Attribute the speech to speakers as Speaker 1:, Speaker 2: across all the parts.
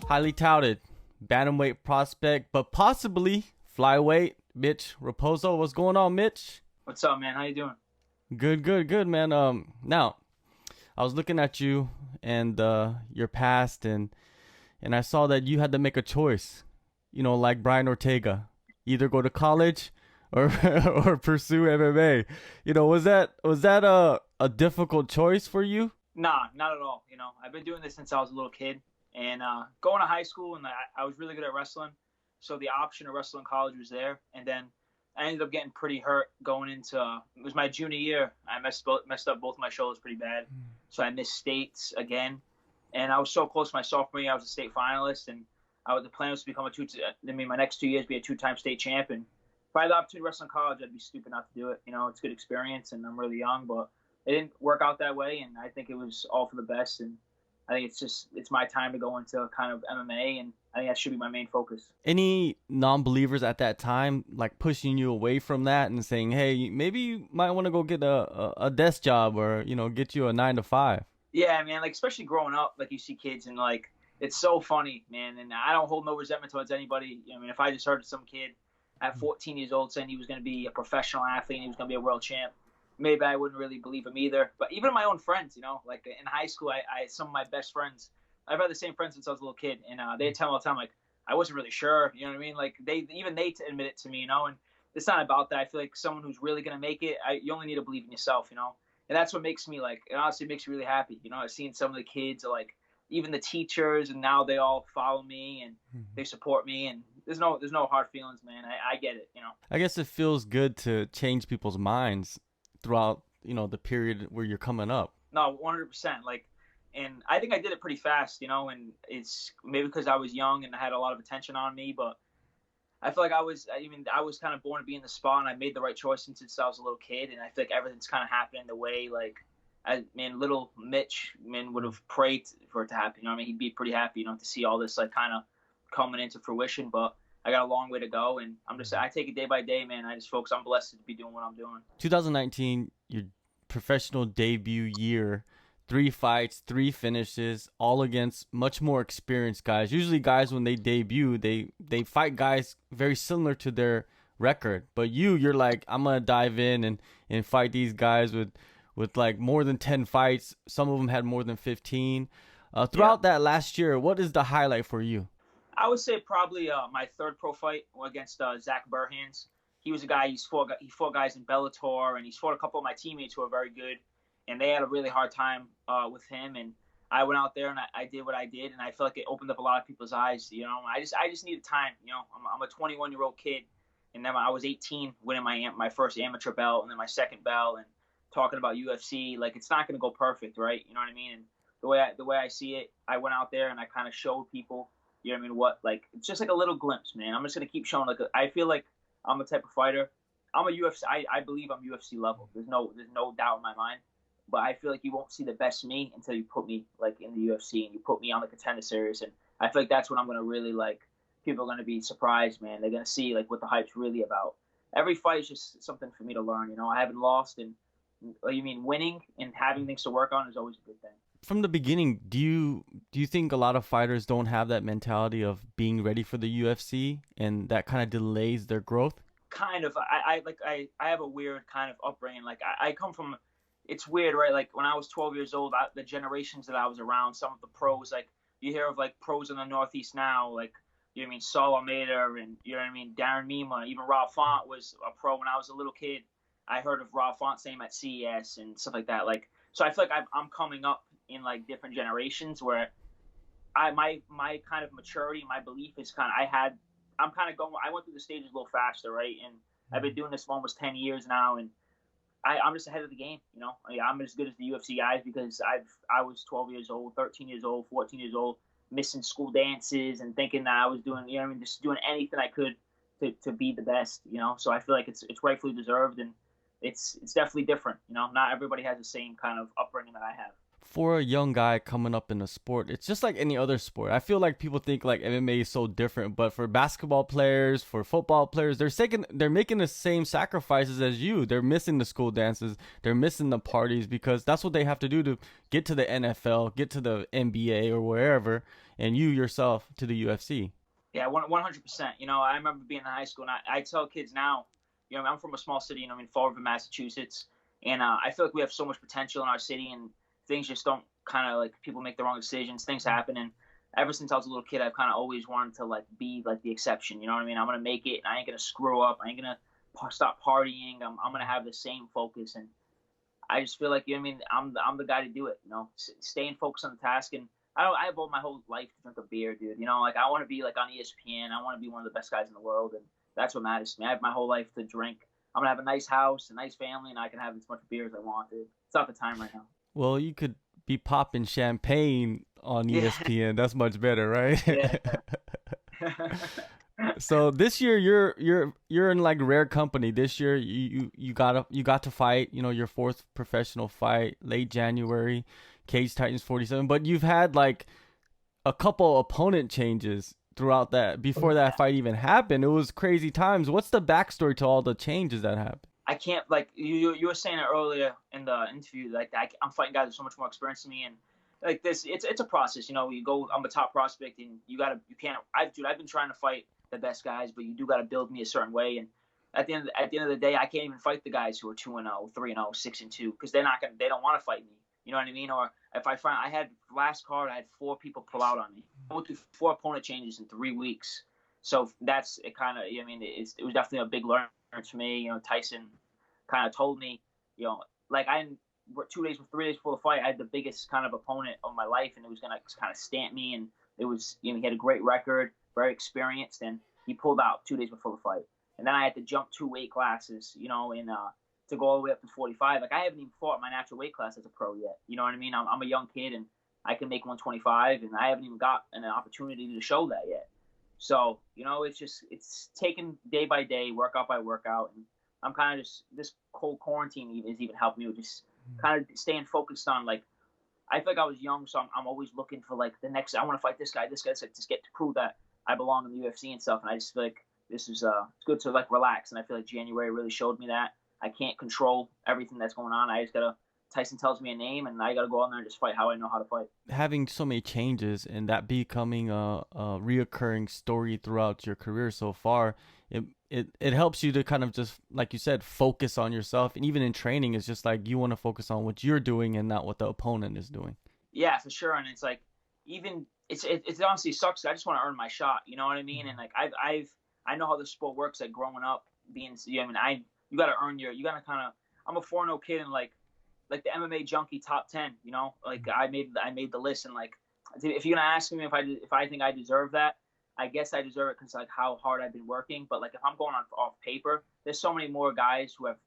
Speaker 1: highly touted bantamweight prospect, but possibly flyweight, Mitch Raposo. What's going on, Mitch?
Speaker 2: What's up, man? How you doing?
Speaker 1: Good, man. Now I was looking at you and your past, and I saw that you had to make a choice. Like Brian Ortega, either go to college or or pursue MMA. Was that a difficult choice for you?
Speaker 2: Nah, not at all. I've been doing this since I was a little kid, and going to high school, and I was really good at wrestling, so the option of wrestling college was there. And then I ended up getting pretty hurt going into it was my junior year. I messed up both my shoulders pretty bad, so I missed states again. And I was so close to my sophomore year. I was a state finalist, and the plan was to become my next 2 years be a two-time state champion. If I had the opportunity to wrestle in college, I'd be stupid not to do it. It's a good experience, and I'm really young, but it didn't work out that way, and I think it was all for the best. And I think it's my time to go into kind of MMA, and I think that should be my main focus.
Speaker 1: Any non-believers at that time like pushing you away from that and saying, hey, maybe you might want to go get a desk job or get you a 9 to 5?
Speaker 2: Yeah, man, like especially growing up, like you see kids and like it's so funny, man. And I don't hold no resentment towards anybody. If I just heard some kid at 14 years old saying he was going to be a professional athlete and he was going to be a world champ, maybe I wouldn't really believe him either. But even my own friends, like in high school, I some of my best friends, I've had the same friends since I was a little kid, and they tell me all the time, like, I wasn't really sure, you know what I mean? Like they admit it to me, and it's not about that. I feel like someone who's really going to make it, you only need to believe in yourself, and that's what makes me like, it honestly makes me really happy. I've seen some of the kids, like even the teachers, and now they all follow me and they support me, and there's no hard feelings, man. I get it,
Speaker 1: I guess it feels good to change people's minds throughout, the period where you're coming up.
Speaker 2: No, 100%. Like, and I think I did it pretty fast, and it's maybe because I was young and I had a lot of attention on me, but I feel like I was kind of born to be in the spot, and I made the right choice since I was a little kid, and I feel like everything's kind of happening the way, like, little Mitch, would have prayed for it to happen. He'd be pretty happy, to see all this, like, kind of coming into fruition, but I got a long way to go, and I take it day by day, man. I just focus. I'm blessed to be doing what I'm doing.
Speaker 1: 2019, your professional debut year, 3 fights, 3 finishes, all against much more experienced guys. Usually guys, when they debut, they fight guys very similar to their record. But you're like, I'm going to dive in and fight these guys with like more than 10 fights. Some of them had more than 15. Throughout that last year, what is the highlight for you?
Speaker 2: I would say probably my third pro fight against Zach Burhans. He was a guy, he fought guys in Bellator, and he's fought a couple of my teammates who are very good, and they had a really hard time with him. And I went out there and I did what I did, and I felt like it opened up a lot of people's eyes. I just needed time. I'm a 21-year-old kid, and then I was 18 winning my first amateur belt, and then my second belt, and talking about UFC. Like, it's not going to go perfect, right? You know what I mean? And the way I see it, I went out there and I kind of showed people. You know what I mean? What, like, it's just like a little glimpse, man. I'm just going to keep showing, like, I feel like I'm the type of fighter. I'm a UFC, I believe I'm UFC level. There's no doubt in my mind. But I feel like you won't see the best me until you put me, like, in the UFC and you put me on the Contender Series. And I feel like that's when I'm going to really, like, people are going to be surprised, man. They're going to see, like, what the hype's really about. Every fight is just something for me to learn. I haven't lost, and winning and having things to work on is always a good thing.
Speaker 1: From the beginning, do you think a lot of fighters don't have that mentality of being ready for the UFC, and that kind of delays their growth?
Speaker 2: Kind of. I have a weird kind of upbringing. Like, I come from, it's weird, right? Like, when I was 12 years old, the generations that I was around, some of the pros, like, you hear of, like, pros in the Northeast now, like, Saul Almeida, and, Darren Mima, even Rob Font was a pro when I was a little kid. I heard of Rob Font's name at CES and stuff like that. Like, so I feel like I'm coming up in, like, different generations where my kind of maturity, my belief is I went through the stages a little faster, right? And I've been doing this for almost 10 years now, and I'm just ahead of the game, I'm as good as the UFC guys because I was 12 years old, 13 years old, 14 years old, missing school dances and thinking that I was doing, just doing anything I could to be the best, So I feel like it's rightfully deserved, and it's definitely different, Not everybody has the same kind of upbringing that I have.
Speaker 1: for a young guy coming up in a sport, it's just like any other sport. I feel like people think like MMA is so different, but for basketball players, for football players, they're making the same sacrifices as you. They're missing the school dances, they're missing the parties because that's what they have to do to get to the NFL, get to the NBA or wherever, and you yourself to the UFC.
Speaker 2: Yeah, 100%. You know, I remember being in high school, and I tell kids now, you know, I'm from a small city, you know, I'm in Fall River, Massachusetts, and I feel like we have so much potential in our city, and things just don't kind of like people make the wrong decisions, things happen, and ever since I was a little kid, I've kind of always wanted to like be like the exception. You know what I mean? I'm gonna make it, and I ain't gonna screw up. I ain't gonna stop partying. I'm gonna have the same focus, and I just feel like, you know what I mean, I'm the guy to do it. You know, staying focused on the task, and I have all my whole life to drink a beer, dude. You know, like I want to be like on ESPN. I want to be one of the best guys in the world, and that's what matters to me. I have my whole life to drink. I'm gonna have a nice house, a nice family, and I can have as much beer as I want, dude. It's not the time right now.
Speaker 1: Well, you could be popping champagne on
Speaker 2: Yeah,
Speaker 1: ESPN. That's much better, right?
Speaker 2: yeah.
Speaker 1: So this year you're in like rare company. This year you got to fight, you know, your fourth professional fight late January, Cage Titans 47, but you've had like a couple opponent changes throughout that before that fight even happened. It was crazy times. What's the backstory to all the changes that happened?
Speaker 2: I can't like you were saying it earlier in the interview. Like I'm fighting guys with so much more experience than me, and like this, it's a process. You know, you go. I'm a top prospect, and you can't. I've been trying to fight the best guys, but you do got to build me a certain way. And at the end of the day, I can't even fight the guys who are 2-0, 3-0, 6-2 because they don't want to fight me. You know what I mean? Or if I had last card, I had 4 people pull out on me. I went through 4 opponent changes in 3 weeks. So that's it. Kind of. I mean, it was definitely a big learn for me. You know, Tyson kind of told me, you know, like 3 days before the fight, I had the biggest kind of opponent of my life, and it was gonna kind of stamp me. And it was, you know, he had a great record, very experienced, and he pulled out 2 days before the fight. And then I had to jump 2 weight classes, you know, and to go all the way up to 45. Like I haven't even fought my natural weight class as a pro yet. You know what I mean? I'm a young kid, and I can make 125, and I haven't even got an opportunity to show that yet. So, you know, it's taken day by day, workout by workout, and I'm kind of just this whole quarantine has even helped me with just kind of staying focused on like I feel like I was young, so I'm always looking for like the next. I want to fight this guy, like just get to prove that I belong in the UFC and stuff. And I just feel like this is it's good to like relax. And I feel like January really showed me that I can't control everything that's going on. I just gotta. Tyson tells me a name, and I gotta go out there and just fight how I know how to fight.
Speaker 1: Having so many changes and that becoming a reoccurring story throughout your career so far, it helps you to kind of just, like you said, focus on yourself. And even in training, it's just like you want to focus on what you're doing and not what the opponent is doing.
Speaker 2: Yeah, for sure. And it's like even it honestly sucks. I just want to earn my shot. You know what I mean? And like I know how the sport works. Like growing up, being I mean you got to earn you got to kind of. I'm a 4-0 kid, and like the MMA junkie top 10, you know, like I made the list, and like if you're gonna ask me if I think I deserve that, I guess I deserve it because like how hard I've been working. But like if I'm going on off paper, there's so many more guys who have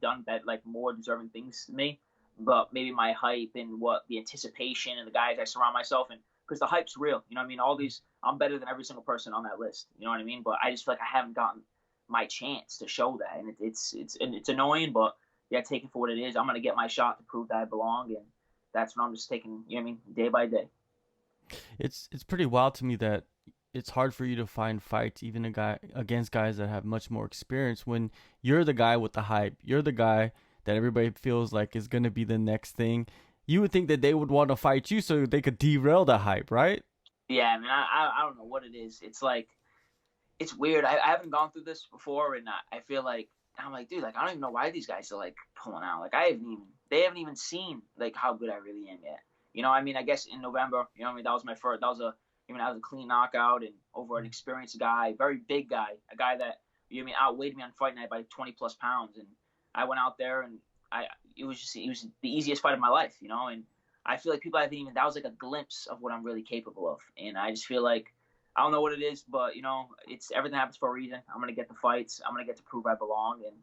Speaker 2: done that, like more deserving things than me. But maybe my hype and what the anticipation and the guys I surround myself in, because the hype's real. You know what I mean? All these, I'm better than every single person on that list. You know what I mean? But I just feel like I haven't gotten my chance to show that, and it's annoying, but yeah, take it for what it is. I'm gonna get my shot to prove that I belong, and that's what I'm just taking. You know what I mean? Day by day.
Speaker 1: It's pretty wild to me that it's hard for you to find fights, even against guys that have much more experience, when you're the guy with the hype. You're the guy that everybody feels like is gonna be the next thing. You would think that they would want to fight you so they could derail the hype, right?
Speaker 2: Yeah, I mean, I don't know what it is. It's like it's weird. I haven't gone through this before, and I feel like I'm like, dude, like I don't even know why these guys are like pulling out. Like they haven't even seen like how good I really am yet. You know, I mean, I guess in November, you know, I mean, that was my first. That was a clean knockout, and over an experienced guy, very big guy, a guy that you know, I mean, outweighed me on fight night by 20 plus pounds, and I went out there, and it was the easiest fight of my life, you know, and I feel like people haven't even, that was like a glimpse of what I'm really capable of, and I just feel like I don't know what it is, but you know, it's everything happens for a reason. I'm gonna get the fights. I'm gonna get to prove I belong, and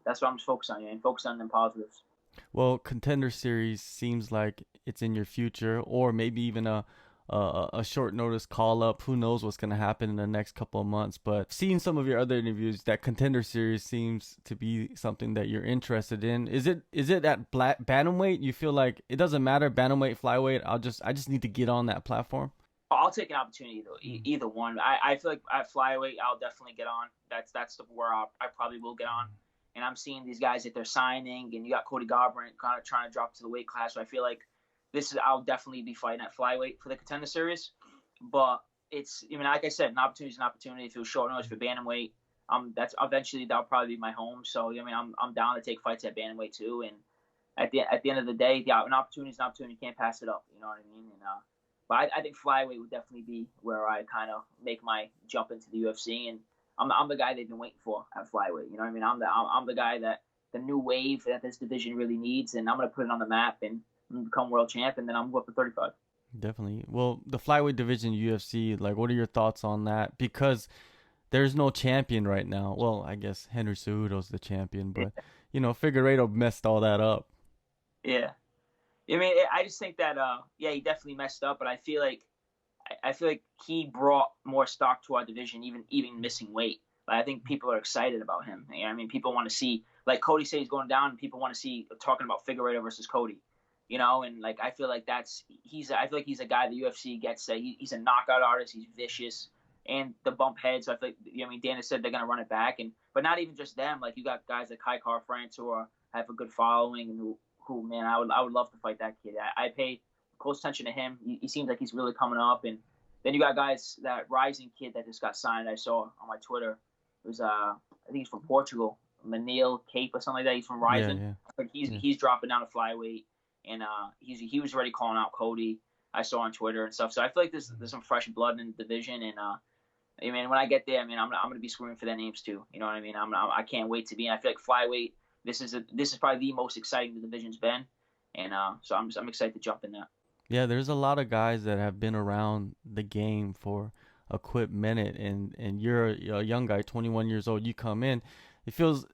Speaker 2: that's what I'm just focused on. And focus on them positives.
Speaker 1: Well, Contender Series seems like it's in your future, or maybe even a a short notice call up. Who knows what's going to happen in the next couple of months? But seeing some of your other interviews, that Contender Series seems to be something that you're interested in. Is it at bantamweight? You feel like it doesn't matter bantamweight, flyweight. I just need to get on that platform.
Speaker 2: I'll take an opportunity though, either one. I feel like at flyweight, I'll definitely get on. That's where I probably will get on. And I'm seeing these guys that they're signing, and you got Cody Garbrandt kind of trying to drop to the weight class. So I feel like I'll definitely be fighting at flyweight for the Contender Series. But like I said, an opportunity is an opportunity. If it was short notice for bantamweight, that'll probably be my home. So I'm down to take fights at bantamweight too. And at the end of the day, an opportunity is an opportunity. You can't pass it up. You know what I mean? And but I think flyweight would definitely be where I kind of make my jump into the UFC, and I'm the guy they've been waiting for at flyweight. You know what I mean? I'm the guy that the new wave that this division really needs, and I'm gonna put it on the map and become world champ, and then I'm going for 35.
Speaker 1: Definitely. Well, the flyweight division UFC, like, what are your thoughts on that? Because there's no champion right now. Well, I guess Henry Cejudo's the champion, but Figueiredo messed all that up.
Speaker 2: Yeah. I mean, I just think that, he definitely messed up, but I feel like he brought more stock to our division, even missing weight. Like, I think people are excited about him. You know, I mean, people want to see, like Cody says he's going down, and people want to see talking about Figueiredo versus Cody. And like I feel like he's a guy the UFC gets that he's a knockout artist. He's vicious, and the bump heads. So I feel like Dana said they're gonna run it back, but not even just them. Like you got guys like Kai Car France who have a good following, and who man, I would love to fight that kid. I pay close attention to him. He seems like he's really coming up, and then you got guys, that rising kid that just got signed. I saw on my Twitter. It was I think he's from Portugal, Manil Cape or something like that. He's from Rising.
Speaker 1: Yeah.
Speaker 2: But he's dropping down to flyweight. And he was already calling out Cody. I saw on Twitter and stuff. So I feel like there's some fresh blood in the division. And I mean, when I get there, I mean, I'm gonna be screaming for their names too. You know what I mean? I can't wait to be. And I feel like flyweight. This is probably the most exciting the division's been. And so I'm excited to jump in that.
Speaker 1: Yeah, there's a lot of guys that have been around the game for a quick minute, and you're a young guy, 21 years old. You come in, it feels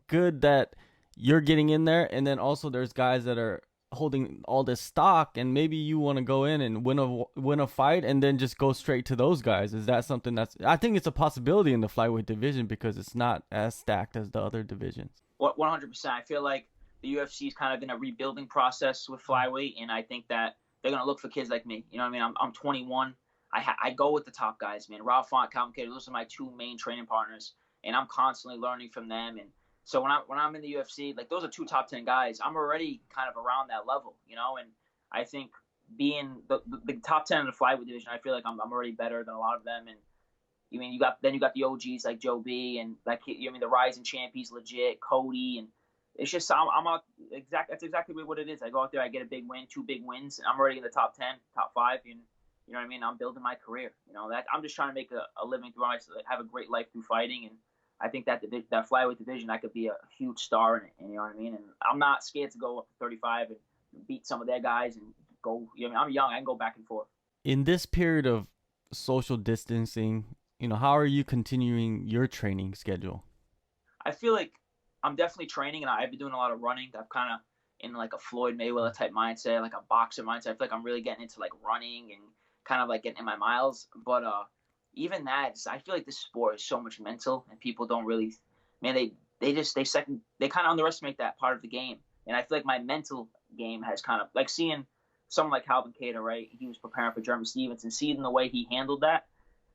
Speaker 1: good that you're getting in there, and then also there's guys that are holding all this stock, and maybe you want to go in and win a fight and then just go straight to those guys. Is that something I think it's a possibility in the flyweight division because it's not as stacked as the other divisions?
Speaker 2: 100%. I feel like the UFC is kind of in a rebuilding process with flyweight, and I think that they're gonna look for kids like me. You know what I mean? I'm 21. I go with the top guys, man. Rob Font, Calvin Kattar, those are my two main training partners, and I'm constantly learning from them. And so when I'm in the UFC, like those are two top 10 guys, I'm already kind of around that level, and I think being the top 10 in the flyweight division, I feel like I'm already better than a lot of them. And you mean you got the OGs like Joe B and like the rising champ, he's legit, Cody, and it's just that's exactly what it is. I go out there, I get a big win, 2 big wins, and I'm already in the top 10, top 5, and you know what I mean? I'm building my career. That I'm just trying to make a living through it, have a great life through fighting, and I think that flyweight division, I could be a huge star in it. You know what I mean? And I'm not scared to go up to 35 and beat some of their guys and go. I'm young. I can go back and forth.
Speaker 1: In this period of social distancing, how are you continuing your training schedule?
Speaker 2: I feel like I'm definitely training, and I've been doing a lot of running. I'm kind of in like a Floyd Mayweather type mindset, like a boxer mindset. I feel like I'm really getting into like running and kind of like getting in my miles. But even that, I feel like this sport is so much mental, and people don't really, man, they kind of underestimate that part of the game. And I feel like my mental game has kind of, like seeing someone like Calvin Kattar, right? He was preparing for Jeremy Stephens, and seeing the way he handled that,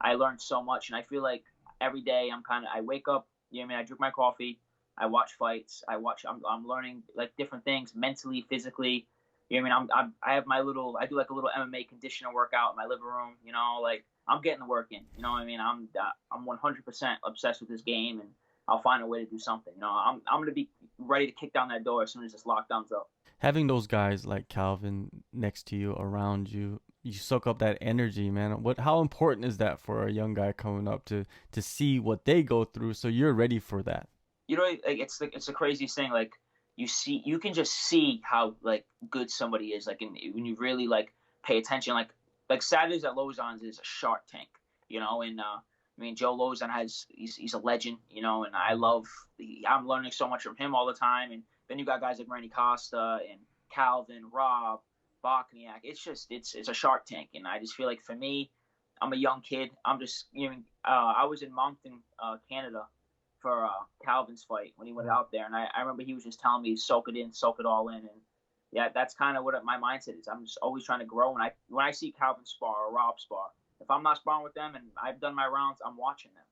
Speaker 2: I learned so much. And I feel like every day I wake up, I drink my coffee, I watch fights, I'm learning like different things mentally, physically. I have I do like a little MMA conditioner workout in my living room. Like I'm getting the work in. I'm 100% obsessed with this game, and I'll find a way to do something. I'm gonna be ready to kick down that door as soon as this lockdown's up.
Speaker 1: Having those guys like Calvin next to you, around you, you soak up that energy, man. How important is that for a young guy coming up to see what they go through, so you're ready for that?
Speaker 2: Like it's the craziest thing. Like you can just see how like good somebody is. Like when you really like pay attention. Like Saturdays at Lauzon's is a Shark Tank. And Joe Lauzon he's a legend. And I'm learning so much from him all the time. And then you got guys like Randy Costa and Calvin, Rob, Bosniak. It's a Shark Tank, and I just feel like for me, I'm a young kid. I'm just I was in Moncton, Canada, for Calvin's fight when he went out there, and I remember he was just telling me soak it in, soak it all in, and yeah, that's kind of what my mindset is. I'm just always trying to grow, and when I see Calvin spar or Rob spar, if I'm not sparring with them and I've done my rounds, I'm watching them,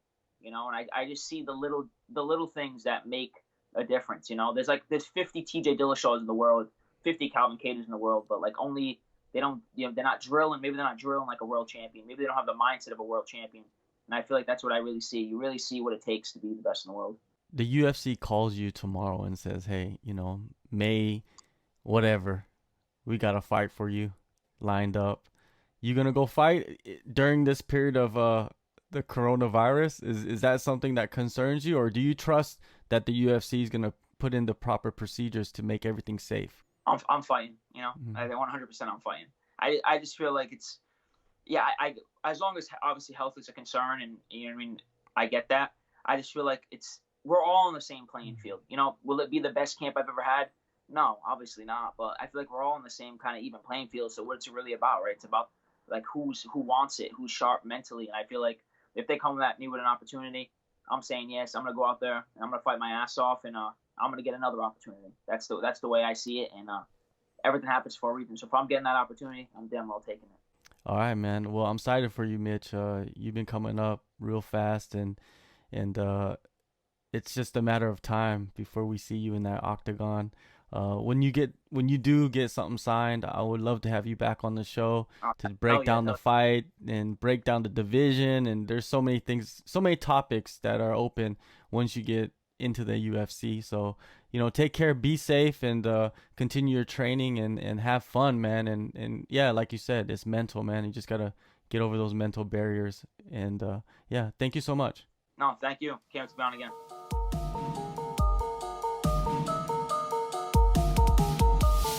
Speaker 2: and I just see the little things that make a difference. There's 50 TJ Dillashaws in the world, 50 Calvin Katers in the world, but like only they don't, they're not drilling. Maybe they're not drilling like a world champion. Maybe they don't have the mindset of a world champion. And I feel like that's what I really see. You really see what it takes to be the best in the world.
Speaker 1: The UFC calls you tomorrow and says, hey, May, whatever, we got a fight for you lined up. You going to go fight during this period of the coronavirus? Is that something that concerns you, or do you trust that the UFC is going to put in the proper procedures to make everything safe?
Speaker 2: I'm fighting,
Speaker 1: Mm-hmm.
Speaker 2: I 100% I'm fighting. I just feel like it's, yeah, I as long as obviously health is a concern, and I get that. I just feel like we're all on the same playing field. Will it be the best camp I've ever had? No, obviously not. But I feel like we're all on the same kind of even playing field. So what's it really about, right? It's about like who wants it, who's sharp mentally. And I feel like if they come at me with an opportunity, I'm saying yes. I'm gonna go out there and I'm gonna fight my ass off, and I'm gonna get another opportunity. That's the way I see it, and everything happens for a reason. So if I'm getting that opportunity, I'm damn well taking it.
Speaker 1: All right, man. Well, I'm excited for you, Mitch. You've been coming up real fast, and it's just a matter of time before we see you in that octagon. When you do get something signed, I would love to have you back on the show to break down the fight and break down the division. And there's so many things, so many topics that are open once you get into the UFC. So, take care, be safe, and continue your training and have fun, man. And yeah, like you said, it's mental, man. You just gotta get over those mental barriers. And yeah, thank you so much.
Speaker 2: No, thank you. Can't wait to be on again.